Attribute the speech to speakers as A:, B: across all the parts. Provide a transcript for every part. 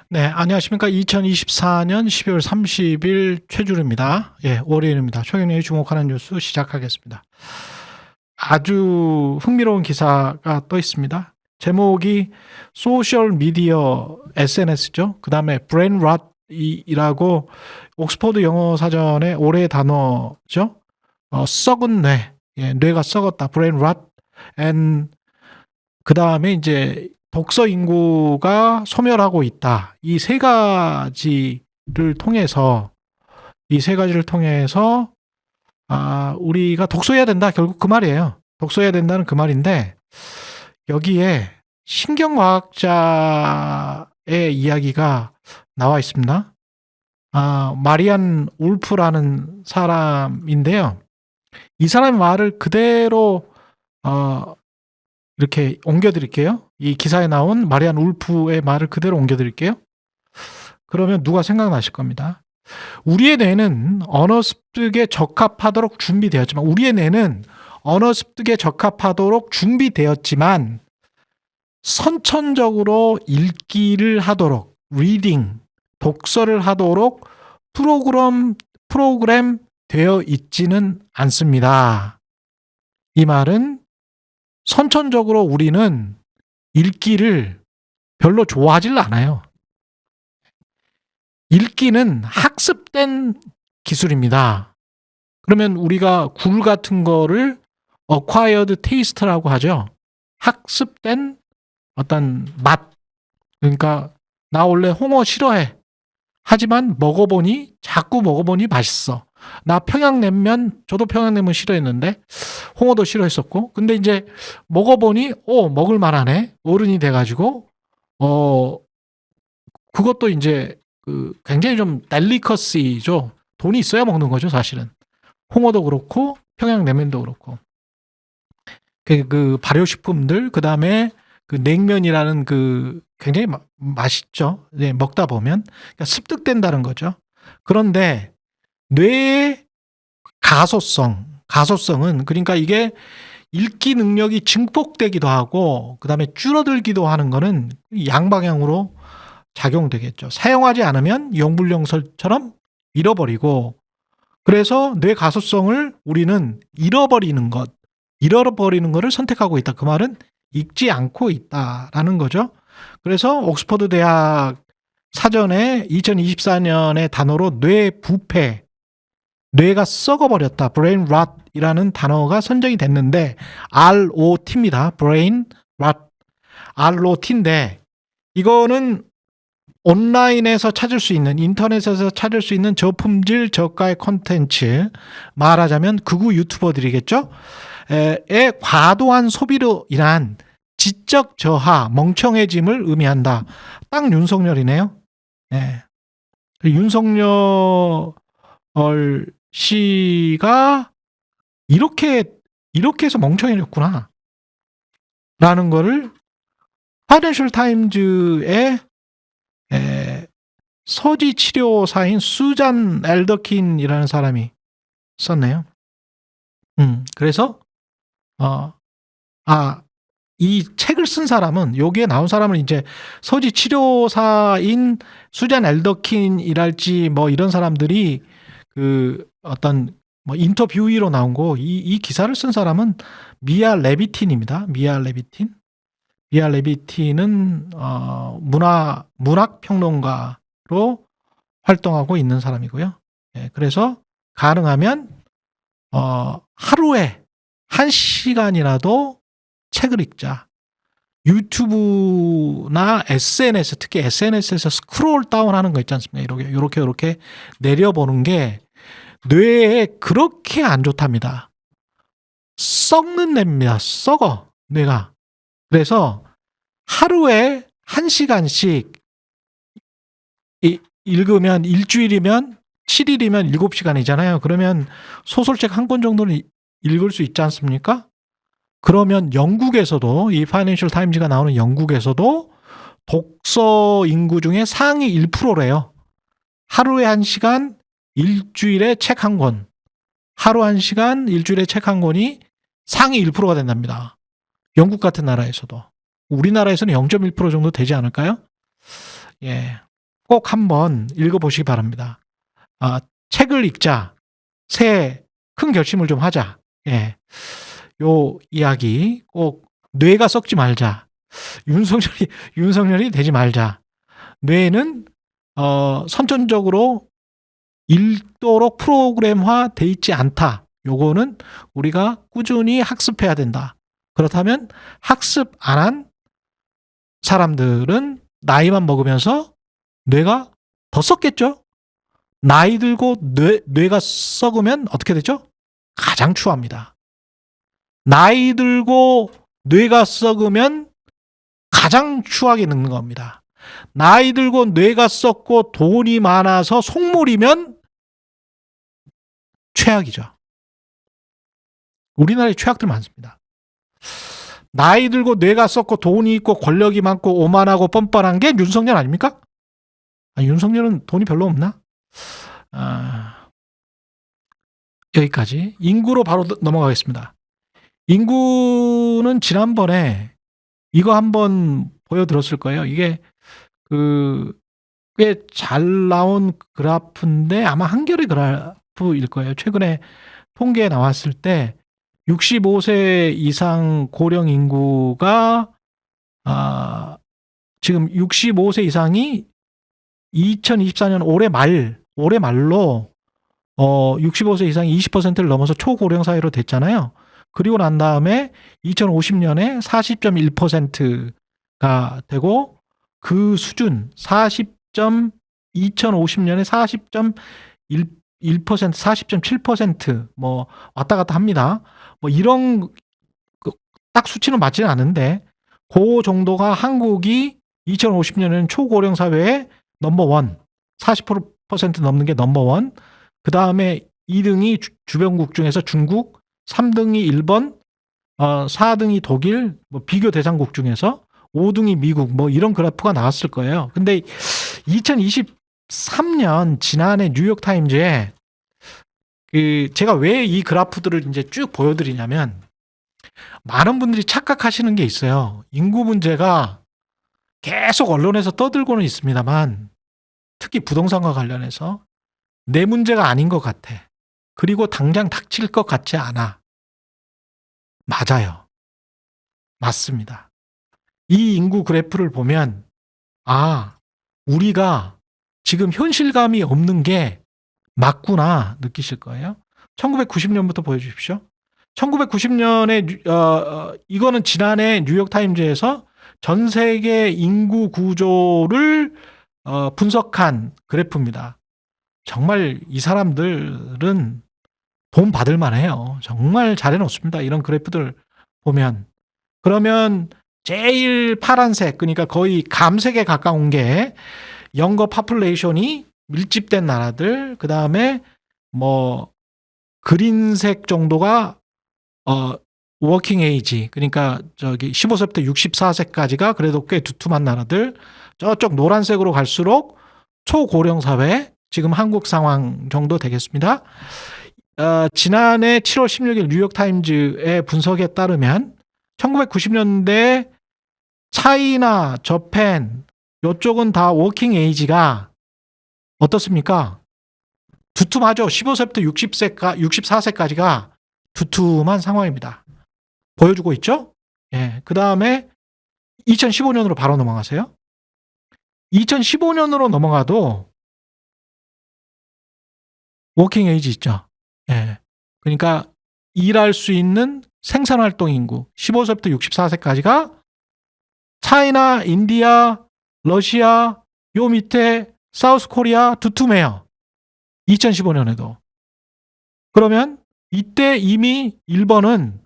A: 네, 안녕하십니까. 2024년 12월 30일 최주루입니다. 예, 월요일입니다. 최경영이 주목하는 뉴스 시작하겠습니다. 아주 흥미로운 기사가 떠 있습니다. 제목이 소셜 미디어 SNS죠. 그 다음에 브레인 랏이라고 옥스퍼드 영어 사전의 올해의 단어죠. 썩은 뇌, 예, 뇌가 썩었다. 브레인 랏. 그 다음에 이제 독서 인구가 소멸하고 있다. 이 세 가지를 통해서 우리가 독서해야 된다. 결국 그 말이에요. 독서해야 된다는 그 말인데 여기에 신경과학자의 이야기가 나와 있습니다. 마리안 울프라는 사람인데요. 이 사람의 말을 그대로 이렇게 옮겨드릴게요. 이 기사에 나온 마리안 울프의 말을 그대로 옮겨드릴게요. 그러면 누가 생각나실 겁니다. 우리의 뇌는 언어 습득에 적합하도록 준비되었지만 선천적으로 읽기를 하도록 리딩, 독서를 하도록 프로그램 되어 있지는 않습니다. 이 말은 선천적으로 우리는 읽기를 별로 좋아하질 않아요. 읽기는 학습된 기술입니다. 그러면 우리가 굴 같은 거를 acquired taste라고 하죠. 학습된 어떤 맛. 그러니까 나 원래 홍어 싫어해. 하지만 자꾸 먹어보니 맛있어. 나 저도 평양냉면 싫어했는데 홍어도 싫어했었고, 근데 이제 먹어보니 먹을 만하네. 어른이 돼가지고 그것도 이제 굉장히 좀 델리커시죠. 돈이 있어야 먹는 거죠, 사실은. 홍어도 그렇고 평양냉면도 그렇고 그 발효식품들, 그 다음에 그 냉면이라는 굉장히 맛있죠. 네, 먹다 보면 그러니까 습득된다는 거죠. 그런데 뇌의 가소성은 그러니까 이게 읽기 능력이 증폭되기도 하고 그다음에 줄어들기도 하는 거는 양방향으로 작용되겠죠. 사용하지 않으면 영불영설처럼 잃어버리고, 그래서 뇌 가소성을 우리는 잃어버리는 거를 선택하고 있다. 그 말은 읽지 않고 있다라는 거죠. 그래서 옥스퍼드 대학 사전에 2024년의 단어로 뇌가 썩어버렸다. brain rot이라는 단어가 선정이 됐는데 ROT입니다. brain rot. ROT인데 이거는 온라인에서 인터넷에서 찾을 수 있는 저품질 저가의 콘텐츠, 말하자면 극우 유튜버들이겠죠. 의 과도한 소비로 인한 지적 저하, 멍청해짐을 의미한다. 딱 윤석열이네요. 네. 윤석열 씨가 이렇게 해서 멍청해졌구나 라는 거를 파이낸셜 타임즈의 서지 치료사인 수잔 엘더킨이라는 사람이 썼네요. 그래서 이 책을 쓴 사람은, 여기에 나온 사람은 이제 서지 치료사인 수잔 엘더킨이랄지 뭐 이런 사람들이 어떤 뭐 인터뷰이로 나온 거, 이 기사를 쓴 사람은 미아 레비틴입니다. 미아 레비틴은 문학 평론가로 활동하고 있는 사람이고요. 예, 그래서 가능하면 하루에 1시간이라도 책을 읽자. 유튜브나 SNS, 특히 SNS에서 스크롤 다운하는 거 있지 않습니까? 이렇게 내려보는 게 뇌에 그렇게 안 좋답니다. 썩는 뇌입니다. 썩어, 뇌가. 그래서 하루에 1시간씩 읽으면, 일주일이면 7일이면 7시간이잖아요. 그러면 소설책 한 권 정도는 읽을 수 있지 않습니까? 그러면 영국에서도, 이 파이낸셜 타임즈가 나오는 영국에서도 독서 인구 중에 상위 1%래요. 하루에 1시간, 일주일에 책 한 권. 하루 1시간, 일주일에 책 한 권이 상위 1%가 된답니다. 영국 같은 나라에서도. 우리나라에서는 0.1% 정도 되지 않을까요? 예. 꼭 한번 읽어보시기 바랍니다. 책을 읽자. 새해 큰 결심을 좀 하자. 예. 요 이야기 꼭 뇌가 썩지 말자. 윤석열이 되지 말자. 뇌는 선천적으로 읽도록 프로그램화 돼 있지 않다. 요거는 우리가 꾸준히 학습해야 된다. 그렇다면 학습 안 한 사람들은 나이만 먹으면서 뇌가 더 썩겠죠? 나이 들고 뇌가 썩으면 어떻게 되죠? 가장 추합니다. 나이 들고 뇌가 썩으면 가장 추하게 늙는 겁니다. 나이 들고 뇌가 썩고 돈이 많아서 속물이면 최악이죠. 우리나라에 최악들 많습니다. 나이 들고 뇌가 썩고 돈이 있고 권력이 많고 오만하고 뻔뻔한 게 윤석열 아닙니까? 윤석열은 돈이 별로 없나? 여기까지. 인구로 바로 넘어가겠습니다. 인구는 지난번에 이거 한번 보여드렸을 거예요. 이게 꽤 잘 나온 그래프인데 아마 한겨레 그래프일 거예요. 최근에 통계에 나왔을 때 65세 이상 고령 인구가 지금 65세 이상이 2024년 올해 말로 65세 이상이 20%를 넘어서 초고령 사회로 됐잖아요. 그리고 난 다음에 2050년에 40.1%가 되고 그 수준 2050년에 40.1%, 40.7% 뭐 왔다 갔다 합니다. 뭐 이런 딱 수치는 맞지는 않은데 그 정도가 한국이 2050년에는 초고령 사회의 넘버원 40% 넘는 게 넘버원. 그 다음에 2등이 주변국 중에서 중국, 3등이 일본, 4등이 독일, 뭐 비교 대상국 중에서 5등이 미국, 뭐 이런 그래프가 나왔을 거예요. 근데 2023년 지난해 뉴욕타임즈에 제가 왜 이 그래프들을 이제 쭉 보여드리냐면 많은 분들이 착각하시는 게 있어요. 인구 문제가 계속 언론에서 떠들고는 있습니다만 특히 부동산과 관련해서 내 문제가 아닌 것 같아. 그리고 당장 닥칠 것 같지 않아. 맞아요. 맞습니다. 이 인구 그래프를 보면 우리가 지금 현실감이 없는 게 맞구나 느끼실 거예요. 1990년부터 보여주십시오. 1990년에 이거는 지난해 뉴욕타임즈에서 전 세계 인구 구조를 분석한 그래프입니다. 정말 이 사람들은 돈 받을 만해요. 정말 잘해놓습니다. 이런 그래프들 보면. 그러면 제일 파란색, 그러니까 거의 감색에 가까운 게 영거 파퓰레이션이 밀집된 나라들, 그 다음에 뭐 그린색 정도가 워킹 에이지, 그러니까 저기 15세부터 64세까지가 그래도 꽤 두툼한 나라들, 저쪽 노란색으로 갈수록 초고령 사회, 지금 한국 상황 정도 되겠습니다. 지난해 7월 16일 뉴욕타임즈의 분석에 따르면 1990년대 차이나 저펜 이쪽은 다 워킹 에이지가 어떻습니까? 두툼하죠. 15세부터 64세까지가 두툼한 상황입니다. 보여주고 있죠? 예. 그 다음에 2015년으로 바로 넘어가세요. 2015년으로 넘어가도 워킹 에이지 있죠. 예. 그러니까 일할 수 있는 생산활동 인구 15세부터 64세까지가 차이나, 인디아, 러시아, 요 밑에 사우스 코리아 두툼해요. 2015년에도. 그러면 이때 이미 일본은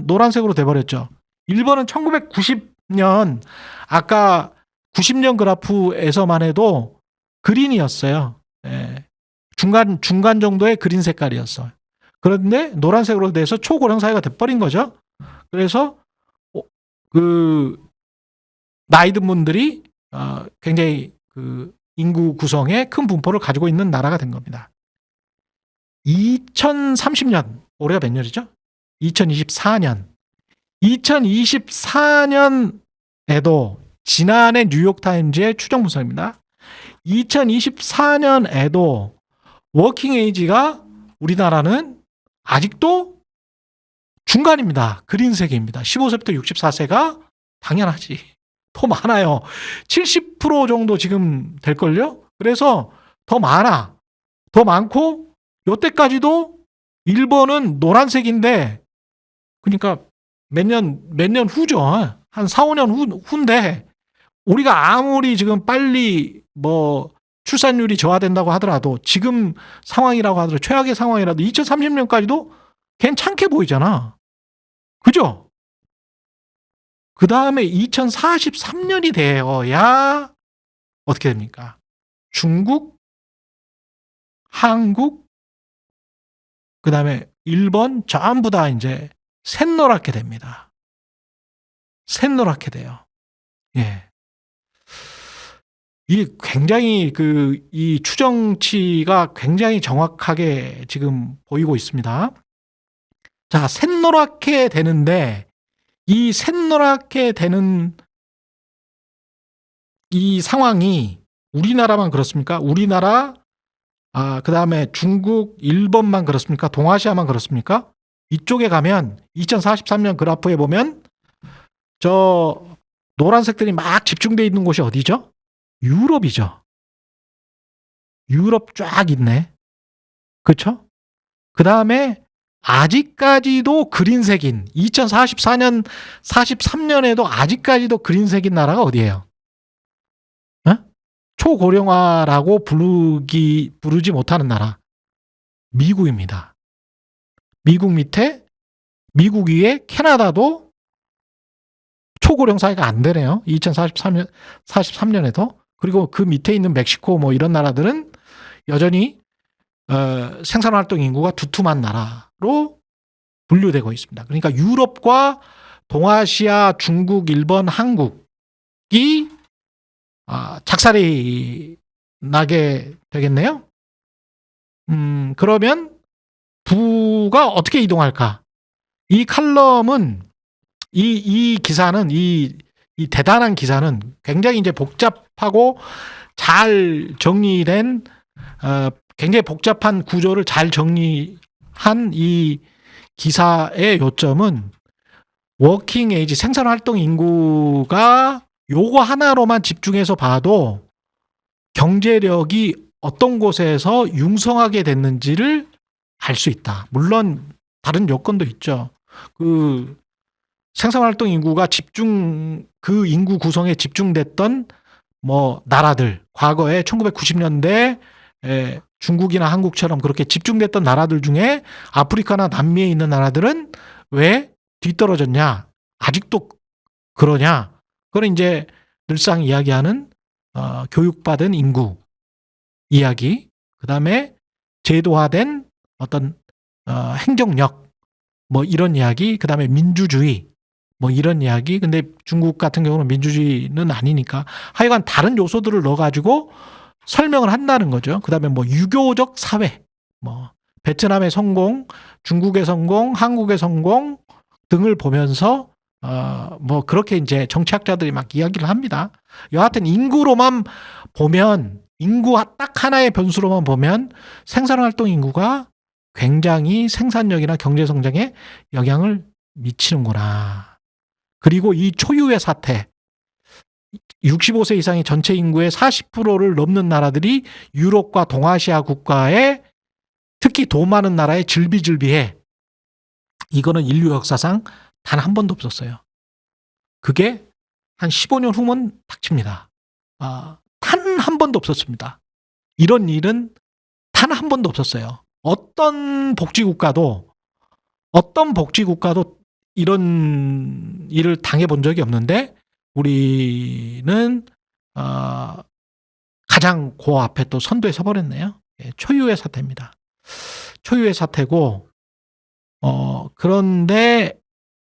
A: 노란색으로 돼버렸죠. 일본은 1990년 아까 90년 그래프에서만 해도 그린이었어요. 예. 중간 정도의 그린 색깔이었어요. 그런데 노란색으로 돼서 초고령 사회가 돼버린 거죠. 그래서 나이 든 분들이 굉장히 인구 구성에 큰 분포를 가지고 있는 나라가 된 겁니다. 2030년, 올해가 몇 년이죠? 2024년. 2024년에도 지난해 뉴욕타임즈의 추정 분석입니다. 2024년에도 워킹 에이지가 우리나라는 아직도 중간입니다. 그린색입니다. 15세부터 64세가 당연하지. 더 많아요. 70% 정도 지금 될걸요? 그래서 더 많아. 더 많고, 요때까지도 1번은 노란색인데, 그러니까 몇 년 후죠. 한 4, 5년 후인데, 우리가 아무리 지금 빨리 뭐 출산율이 저하된다고 하더라도 지금 상황이라고 하더라도 최악의 상황이라도 2030년까지도 괜찮게 보이잖아. 그죠? 그 다음에 2043년이 되어야 어떻게 됩니까? 중국, 한국, 그 다음에 일본 전부 다 이제 샛노랗게 됩니다. 샛노랗게 돼요. 예. 이 굉장히 이 추정치가 굉장히 정확하게 지금 보이고 있습니다. 자, 샛노랗게 되는데 이 샛노랗게 되는 이 상황이 우리나라만 그렇습니까? 우리나라, 그 다음에 중국, 일본만 그렇습니까? 동아시아만 그렇습니까? 이쪽에 가면 2043년 그래프에 보면 저 노란색들이 막 집중되어 있는 곳이 어디죠? 유럽이죠. 유럽 쫙 있네. 그렇죠? 그 다음에 아직까지도 그린색인 2044년, 43년에도 아직까지도 그린색인 나라가 어디예요? 초고령화라고 부르지 못하는 나라. 미국입니다. 미국 밑에, 미국 위에 캐나다도 초고령 사회가 안 되네요. 2043년에도. 그리고 그 밑에 있는 멕시코 뭐 이런 나라들은 여전히 생산활동 인구가 두툼한 나라로 분류되고 있습니다. 그러니까 유럽과 동아시아, 중국, 일본, 한국이 작살이 나게 되겠네요. 그러면 부가 어떻게 이동할까? 이 칼럼은 이 기사는 이 대단한 기사는 굉장히 이제 복잡하고 잘 정리된 굉장히 복잡한 구조를 잘 정리한 이 기사의 요점은 워킹 에이지 생산활동 인구가 요거 하나로만 집중해서 봐도 경제력이 어떤 곳에서 융성하게 됐는지를 알 수 있다. 물론 다른 요건도 있죠. 그 생산활동 인구가 그 인구 구성에 집중됐던 뭐 나라들, 과거에 1990년대 중국이나 한국처럼 그렇게 집중됐던 나라들 중에 아프리카나 남미에 있는 나라들은 왜 뒤떨어졌냐? 아직도 그러냐? 그건 이제 늘상 이야기하는 교육받은 인구 이야기, 그 다음에 제도화된 어떤 행정력, 뭐 이런 이야기, 그 다음에 민주주의, 뭐 이런 이야기. 근데 중국 같은 경우는 민주주의는 아니니까 하여간 다른 요소들을 넣어가지고 설명을 한다는 거죠. 그 다음에 뭐 유교적 사회, 뭐 베트남의 성공, 중국의 성공, 한국의 성공 등을 보면서 뭐 그렇게 이제 정치학자들이 막 이야기를 합니다. 여하튼 인구로만 보면, 인구 딱 하나의 변수로만 보면 생산활동 인구가 굉장히 생산력이나 경제 성장에 영향을 미치는구나. 그리고 이 초유의 사태, 65세 이상의 전체 인구의 40%를 넘는 나라들이 유럽과 동아시아 국가에, 특히 돈 많은 나라에 질비질비해. 이거는 인류 역사상 단 한 번도 없었어요. 그게 한 15년 후면 닥칩니다. 단 한 번도 없었습니다. 이런 일은 단 한 번도 없었어요. 어떤 복지국가도 이런 일을 당해본 적이 없는데 우리는 가장 그 앞에 또 선두에 서버렸네요. 초유의 사태입니다. 초유의 사태고 그런데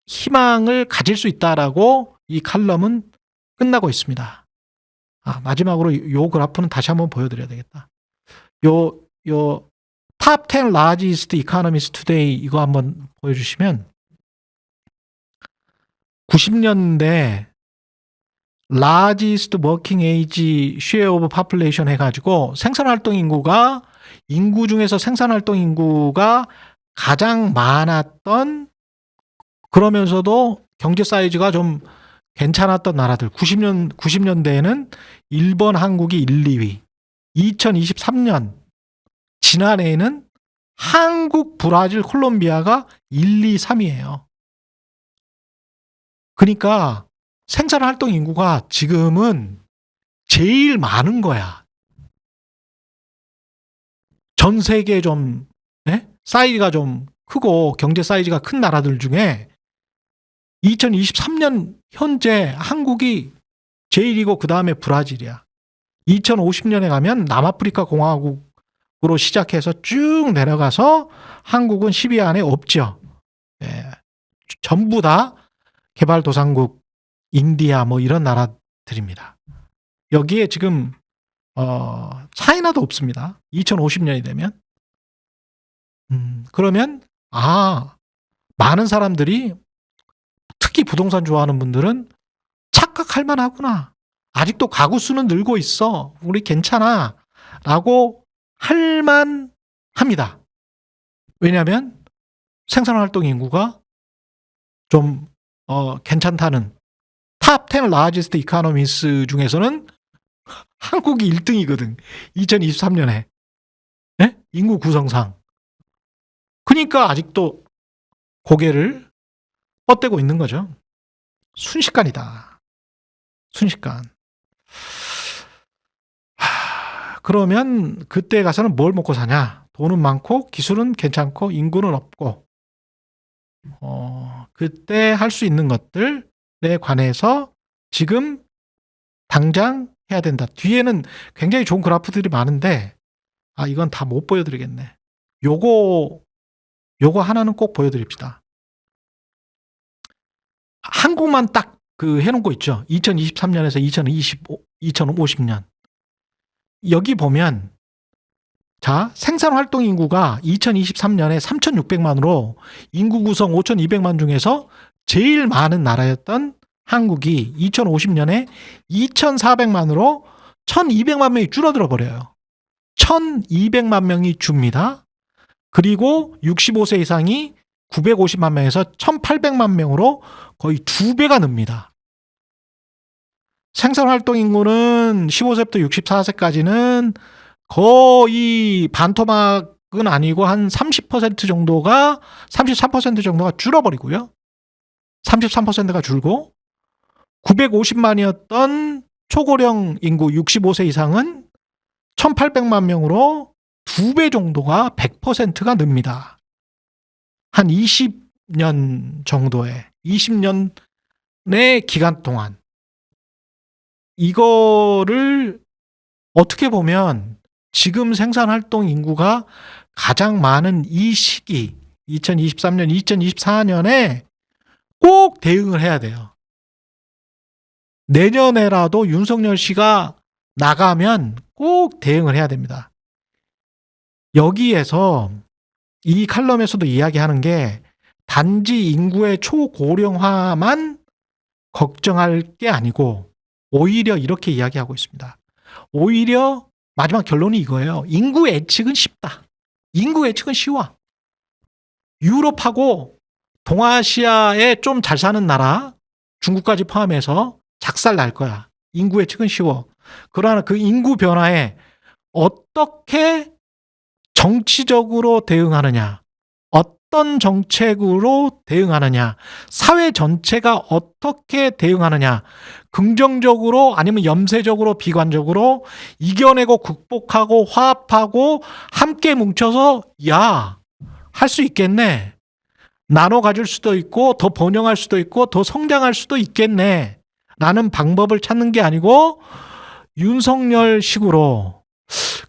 A: 희망을 가질 수 있다라고 이 칼럼은 끝나고 있습니다. 마지막으로 요 그래프는 다시 한번 보여드려야 되겠다. 요 Top 10 Largest Economies Today 이거 한번 보여주시면 90년대 largest working age share of population 해가지고 생산활동 인구가 인구 중에서 생산활동 인구가 가장 많았던 그러면서도 경제 사이즈가 좀 괜찮았던 나라들 90년대에는 일본, 한국이 1, 2위 2023년 지난해에는 한국, 브라질, 콜롬비아가 1, 2, 3위예요. 그러니까 생산활동 인구가 지금은 제일 많은 거야. 전 세계 좀 사이즈가 좀 크고 경제 사이즈가 큰 나라들 중에 2023년 현재 한국이 제일이고 그 다음에 브라질이야. 2050년에 가면 남아프리카 공화국으로 시작해서 쭉 내려가서 한국은 10위 안에 없죠. 예. 전부 다 개발도상국, 인디아 뭐 이런 나라들입니다. 여기에 지금 차이나도 없습니다. 2050년이 되면. 그러면 많은 사람들이 특히 부동산 좋아하는 분들은 착각할 만하구나. 아직도 가구 수는 늘고 있어. 우리 괜찮아. 라고 할 만합니다. 왜냐하면 생산활동 인구가 좀 괜찮다는 탑 10 largest economies 중에서는 한국이 1등이거든. 2023년에. 네? 인구 구성상. 그러니까 아직도 고개를 뻗대고 있는 거죠. 순식간이다. 순식간. 그러면 그때 가서는 뭘 먹고 사냐? 돈은 많고 기술은 괜찮고 인구는 없고 그때 할 수 있는 것들에 관해서 지금 당장 해야 된다. 뒤에는 굉장히 좋은 그래프들이 많은데 이건 다 못 보여드리겠네. 요거 하나는 꼭 보여드립시다. 한국만 딱 그 해놓은 거 있죠. 2023년에서 2050년. 여기 보면 자, 생산활동 인구가 2023년에 3,600만으로 인구 구성 5,200만 중에서 제일 많은 나라였던 한국이 2050년에 2,400만으로 1,200만 명이 줄어들어 버려요. 1,200만 명이 줍니다. 그리고 65세 이상이 950만 명에서 1,800만 명으로 거의 2배가 늡니다. 생산활동 인구는 15세부터 64세까지는 거의 반토막은 아니고 한 30% 정도가 33% 정도가 줄어버리고요. 33%가 줄고 950만이었던 초고령 인구 65세 이상은 1,800만 명으로 2배 정도가 100%가 늡니다. 한 20년 정도의 20년의 기간 동안 이거를 어떻게 보면 지금 생산활동 인구가 가장 많은 이 시기 2023년, 2024년에 꼭 대응을 해야 돼요. 내년에라도 윤석열 씨가 나가면 꼭 대응을 해야 됩니다. 여기에서 이 칼럼에서도 이야기하는 게 단지 인구의 초고령화만 걱정할 게 아니고 오히려 이렇게 이야기하고 있습니다. 오히려 마지막 결론이 이거예요. 인구 예측은 쉽다. 인구 예측은 쉬워. 유럽하고 동아시아에 좀 잘 사는 나라, 중국까지 포함해서 작살 날 거야. 인구 예측은 쉬워. 그러나 그 인구 변화에 어떻게 정치적으로 대응하느냐, 어떤 정책으로 대응하느냐, 사회 전체가 어떻게 대응하느냐, 긍정적으로 아니면 염세적으로 비관적으로 이겨내고 극복하고 화합하고 함께 뭉쳐서 할 수 있겠네. 나눠 가질 수도 있고 더 번영할 수도 있고 더 성장할 수도 있겠네. 라는 방법을 찾는 게 아니고 윤석열 식으로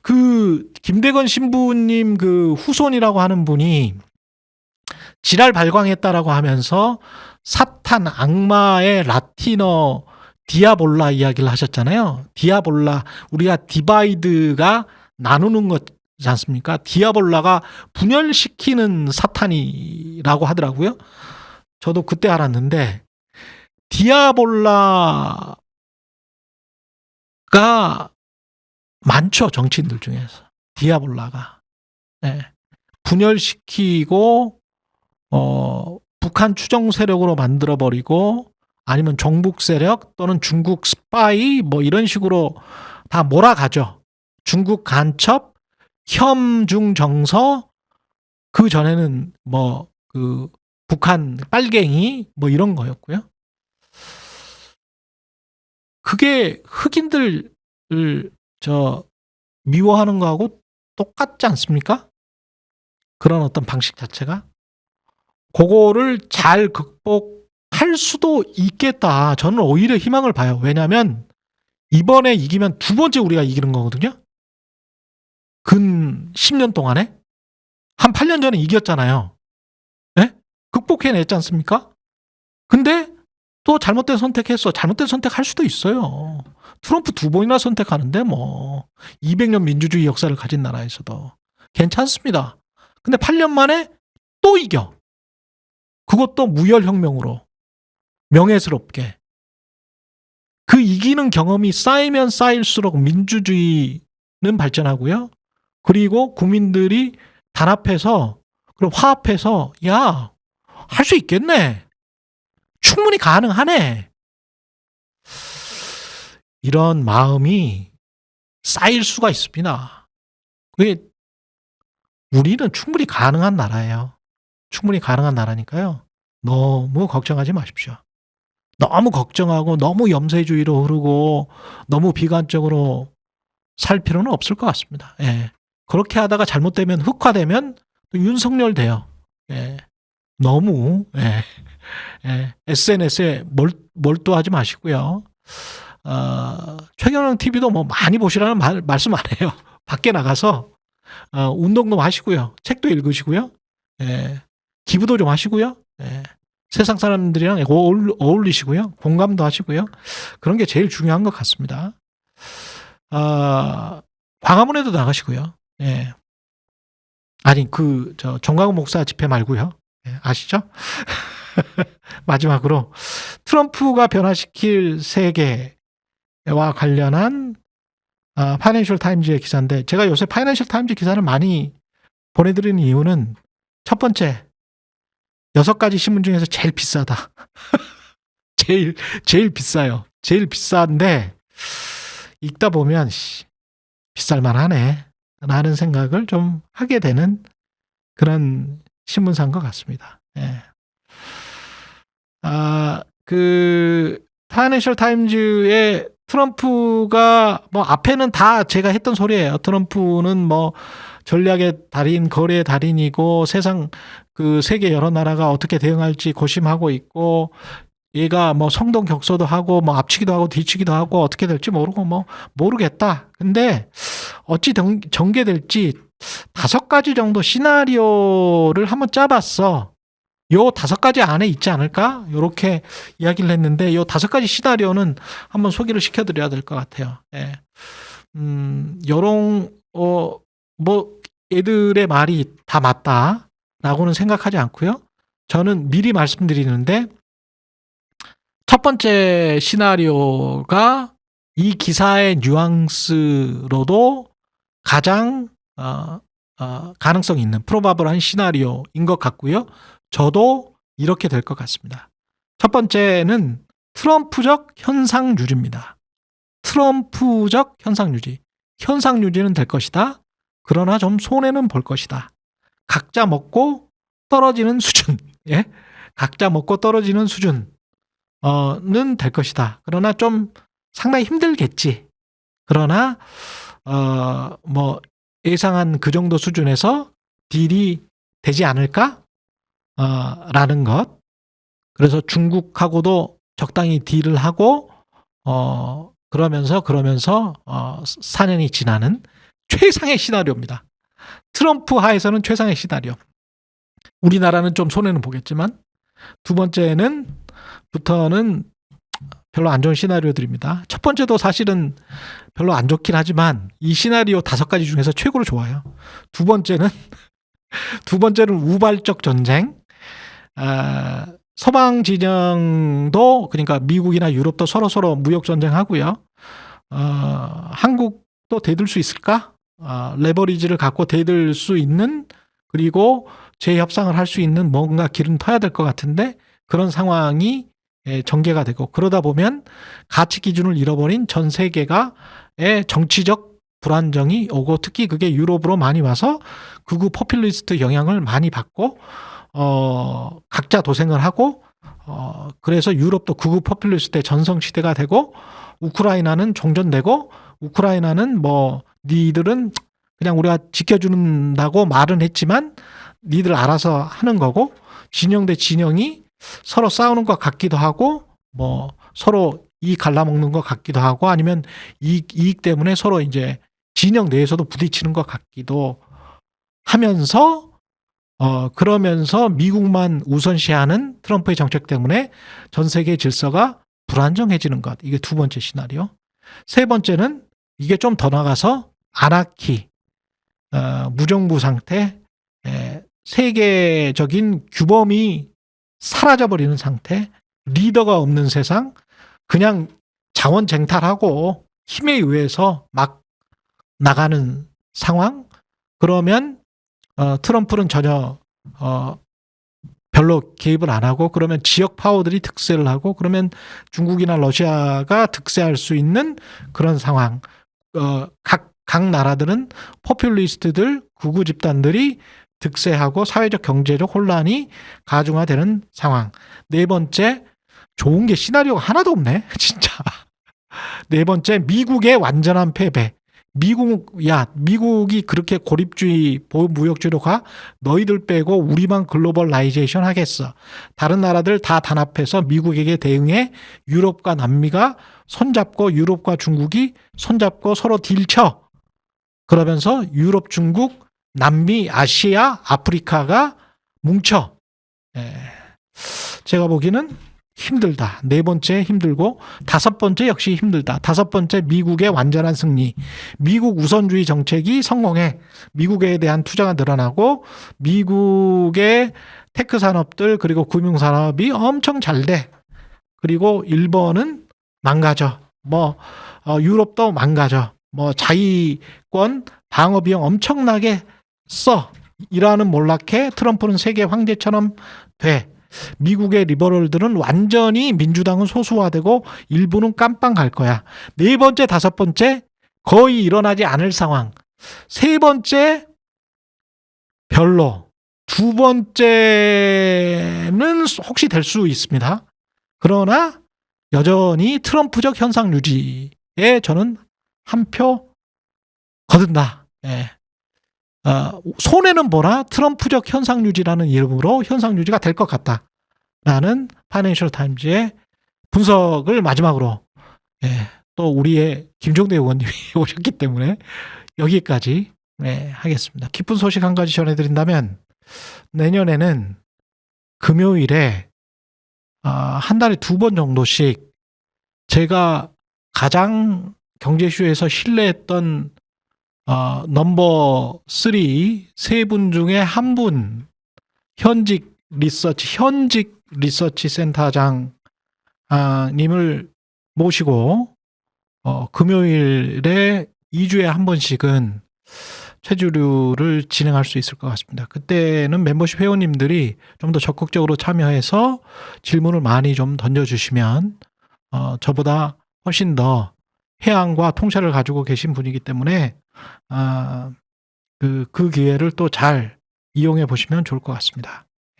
A: 그 김대건 신부님 그 후손이라고 하는 분이 지랄 발광했다라고 하면서 사탄 악마의 라틴어 디아볼라 이야기를 하셨잖아요. 디아볼라 우리가 디바이드가 나누는 거지 않습니까? 디아볼라가 분열시키는 사탄이라고 하더라고요. 저도 그때 알았는데 디아볼라 많죠. 정치인들 중에서. 디아볼라가. 예. 분열시키고 북한 추종 세력으로 만들어버리고 아니면 종북 세력 또는 중국 스파이 뭐 이런 식으로 다 몰아가죠. 중국 간첩, 혐중 정서, 그 전에는 뭐 그 북한 빨갱이 뭐 이런 거였고요. 그게 흑인들을 미워하는 거하고 똑같지 않습니까? 그런 어떤 방식 자체가. 그거를 잘 극복할 수도 있겠다. 저는 오히려 희망을 봐요. 왜냐하면 이번에 이기면 두 번째 우리가 이기는 거거든요. 근 10년 동안에. 한 8년 전에 이겼잖아요. 네? 극복해냈지 않습니까? 근데 또 잘못된 선택했어. 잘못된 선택할 수도 있어요. 트럼프 2번이나 선택하는데 뭐 200년 민주주의 역사를 가진 나라에서도 괜찮습니다. 근데 8년 만에 또 이겨. 그것도 무혈혁명으로 명예스럽게. 그 이기는 경험이 쌓이면 쌓일수록 민주주의는 발전하고요. 그리고 국민들이 단합해서 그리고 화합해서 야, 할 수 있겠네. 충분히 가능하네. 이런 마음이 쌓일 수가 있습니다. 그게 우리는 충분히 가능한 나라예요. 충분히 가능한 나라니까요. 너무 걱정하지 마십시오. 너무 걱정하고 너무 염세주의로 흐르고 너무 비관적으로 살 필요는 없을 것 같습니다. 예. 그렇게 하다가 잘못되면 흑화되면 또 윤석열 돼요. 예. 너무 SNS에 몰두하지 마시고요. 최경영 TV도 뭐 많이 보시라는 말씀 안 해요. 밖에 나가서 운동도 하시고요. 책도 읽으시고요. 예. 기부도 좀 하시고요. 예. 세상 사람들이랑 어울리시고요. 공감도 하시고요. 그런 게 제일 중요한 것 같습니다. 광화문에도 나가시고요. 예. 아니, 정광훈 목사 집회 말고요. 예, 아시죠? 마지막으로 트럼프가 변화시킬 세계와 관련한 파이낸셜 타임즈의 기사인데, 제가 요새 파이낸셜 타임즈 기사를 많이 보내드리는 이유는 첫 번째, 6가지 신문 중에서 제일 비싸다. 제일 비싸요. 제일 비싼데 읽다 보면 비쌀만하네 라는 생각을 좀 하게 되는 그런 신문사인 것 같습니다. 예. 파이낸셜 타임즈의 트럼프가 뭐 앞에는 다 제가 했던 소리예요. 트럼프는 뭐 전략의 달인, 거래의 달인이고 세상 세계 여러 나라가 어떻게 대응할지 고심하고 있고, 얘가 뭐 성동격서도 하고 뭐 앞치기도 하고 뒤치기도 하고 어떻게 될지 모르고 뭐 모르겠다. 근데 어찌 전개될지 5가지 정도 시나리오를 한번 짜봤어. 요 5가지 안에 있지 않을까? 요렇게 이야기를 했는데, 요 5가지 시나리오는 한번 소개를 시켜드려야 될 것 같아요. 예. 뭐 애들의 말이 다 맞다라고는 생각하지 않고요. 저는 미리 말씀드리는데, 첫 번째 시나리오가 이 기사의 뉘앙스로도 가장 가능성 있는 프로바블한 시나리오인 것 같고요. 저도 이렇게 될 것 같습니다. 첫 번째는 트럼프적 현상유지입니다. 트럼프적 현상유지. 현상유지는 될 것이다. 그러나 좀 손해는 볼 것이다. 각자 먹고 떨어지는 수준. 예? 각자 먹고 떨어지는 수준. 는 될 것이다. 그러나 좀 상당히 힘들겠지. 그러나 뭐 예상한 그 정도 수준에서 딜이 되지 않을까? 라는 것. 그래서 중국하고도 적당히 딜을 하고 그러면서 4년이 지나는 최상의 시나리오입니다. 트럼프 하에서는 최상의 시나리오. 우리나라는 좀 손해는 보겠지만, 두 번째는 부터는 별로 안 좋은 시나리오들입니다. 첫 번째도 사실은 별로 안 좋긴 하지만 이 시나리오 5가지 중에서 최고로 좋아요. 두 번째는 우발적 전쟁. 서방 진영도, 그러니까 미국이나 유럽도 서로 무역 전쟁하고요. 한국도 대들 수 있을까? 레버리지를 갖고 대들 수 있는, 그리고 재협상을 할 수 있는 뭔가 길은 터야 될 것 같은데 그런 상황이 전개가 되고, 그러다 보면 가치 기준을 잃어버린 전 세계가 정치적 불안정이 오고, 특히 그게 유럽으로 많이 와서 극우 포퓰리스트 영향을 많이 받고 각자 도생을 하고, 그래서 유럽도 극우 포퓰리스트의 전성시대가 되고, 우크라이나는 종전되고, 우크라이나는 뭐 니들은 그냥 우리가 지켜준다고 말은 했지만 니들 알아서 하는 거고, 진영 대 진영이 서로 싸우는 것 같기도 하고, 뭐 서로 이익 갈라먹는 것 같기도 하고, 아니면 이익 때문에 서로 이제 진영 내에서도 부딪히는 것 같기도 하면서, 그러면서 미국만 우선시하는 트럼프의 정책 때문에 전 세계 질서가 불안정해지는 것. 이게 두 번째 시나리오. 세 번째는 이게 좀 더 나가서 아나키, 무정부 상태, 세계적인 규범이 사라져버리는 상태, 리더가 없는 세상, 그냥 자원쟁탈하고 힘에 의해서 막 나가는 상황. 그러면 트럼프는 전혀 별로 개입을 안 하고, 그러면 지역 파워들이 득세를 하고, 그러면 중국이나 러시아가 득세할 수 있는 그런 상황. 각 나라들은 포퓰리스트들, 극우 집단들이 득세하고 사회적 경제적 혼란이 가중화되는 상황. 네 번째, 좋은 게 시나리오가 하나도 없네 진짜. 네 번째, 미국의 완전한 패배. 미국이 그렇게 고립주의, 보호무역주의로 가? 너희들 빼고 우리만 글로벌라이제이션 하겠어. 다른 나라들 다 단합해서 미국에게 대응해. 유럽과 남미가 손잡고, 유럽과 중국이 손잡고 서로 딜쳐. 그러면서 유럽, 중국, 남미, 아시아, 아프리카가 뭉쳐. 제가 보기에는 힘들다. 네 번째 힘들고, 다섯 번째 역시 힘들다. 다섯 번째, 미국의 완전한 승리. 미국 우선주의 정책이 성공해. 미국에 대한 투자가 늘어나고, 미국의 테크 산업들, 그리고 금융 산업이 엄청 잘 돼. 그리고 일본은 망가져. 유럽도 망가져. 자위권 방어 비용 엄청나게 써. 이란은 몰락해. 트럼프는 세계 황제처럼 돼. 미국의 리버럴들은 완전히, 민주당은 소수화되고 일부는 깜빵 갈 거야. 네 번째, 다섯 번째 거의 일어나지 않을 상황. 세 번째 별로. 두 번째는 혹시 될 수 있습니다. 그러나 여전히 트럼프적 현상 유지에 저는 한 표 거둔다. 손해는 보나 트럼프적 현상 유지라는 이름으로 현상 유지가 될 것 같다. 라는 파이낸셜 타임즈의 분석을 마지막으로, 또 우리의 김종대 의원님이 오셨기 때문에 여기까지 하겠습니다. 기쁜 소식 한 가지 전해드린다면, 내년에는 금요일에 한 달에 2번 정도씩 제가 가장 경제쇼에서 신뢰했던 넘버 3 세 분 중에 한 분, 현직 리서치 센터장 님을 모시고 금요일에 2주에 한 번씩은 최주류를 진행할 수 있을 것 같습니다. 그때는 멤버십 회원님들이 좀 더 적극적으로 참여해서 질문을 많이 좀 던져주시면, 저보다 훨씬 더 해안과 통찰을 가지고 계신 분이기 때문에 그 기회를 또 잘 이용해 보시면 좋을 것 같습니다.